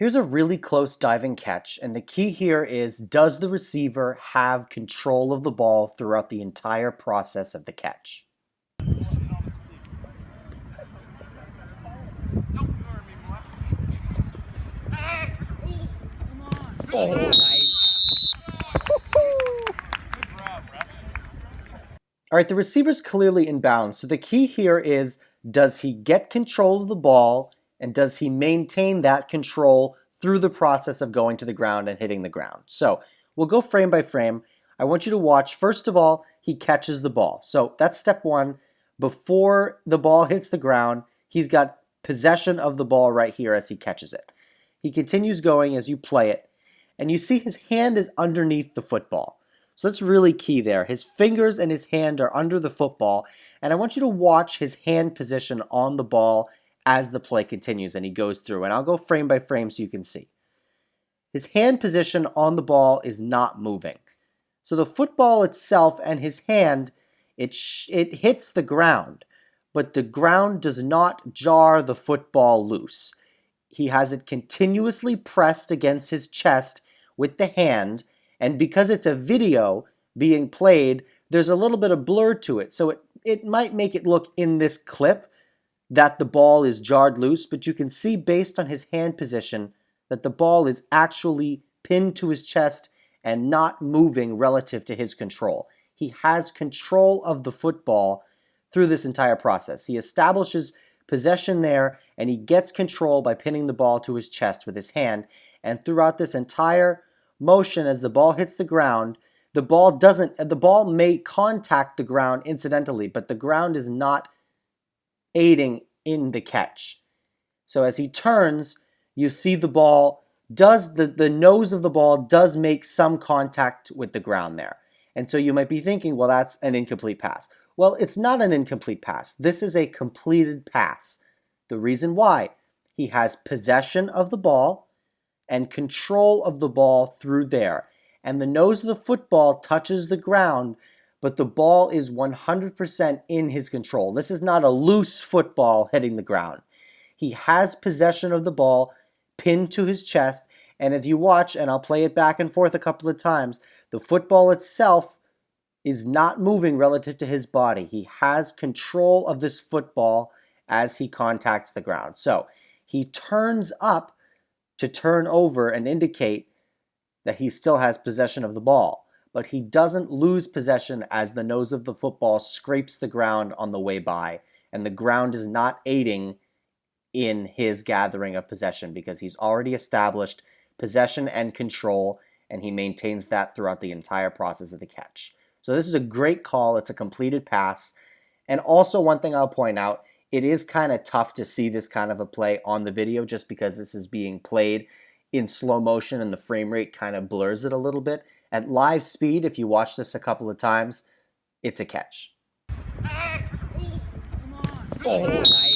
Here's a really close diving catch, and the key here is, does the receiver have control of the ball throughout the entire process of the catch? Oh, nice. All right, the receiver's clearly in bounds, so the key here is, does he get control of the ball, and does he maintain that control through the process of going to the ground and hitting the ground? So we'll go frame by frame. I want you to watch, first of all, he catches the ball. So that's step one. Before the ball hits the ground, he's got possession of the ball right here as he catches it. He continues going as you play it, and you see his hand is underneath the football. So that's really key there. His fingers and his hand are under the football, and I want you to watch his hand position on the ball as the play continues and he goes through. And I'll go frame by frame so you can see. His hand position on the ball is not moving. So the football itself and his hand, it hits the ground, but the ground does not jar the football loose. He has it continuously pressed against his chest with the hand, and because it's a video being played, there's a little bit of blur to it. So it might make it look in this clip that the ball is jarred loose, but you can see based on his hand position that the ball is actually pinned to his chest and not moving relative to his control. He has control of the football through this entire process. He establishes possession there, and he gets control by pinning the ball to his chest with his hand. And throughout this entire motion, as the ball hits the ground, the ball may contact the ground incidentally, but the ground is not aiding in the catch. So as he turns, you see the ball the nose of the ball does make some contact with the ground there. And so you might be thinking, well, that's an incomplete pass. Well, it's not an incomplete pass. This is a completed pass. The reason why: he has possession of the ball and control of the ball through there. And the nose of the football touches the ground, but the ball is 100% in his control. This is not a loose football hitting the ground. He has possession of the ball pinned to his chest, and if you watch, and I'll play it back and forth a couple of times, the football itself is not moving relative to his body. He has control of this football as he contacts the ground. So he turns up to turn over and indicate that he still has possession of the ball, but he doesn't lose possession as the nose of the football scrapes the ground on the way by, and the ground is not aiding in his gathering of possession because he's already established possession and control, and he maintains that throughout the entire process of the catch. So this is a great call. It's a completed pass. And also, one thing I'll point out, it is kind of tough to see this kind of a play on the video just because this is being played in slow motion and the frame rate kind of blurs it a little bit. At live speed, if you watch this a couple of times, it's a catch. Oh, nice.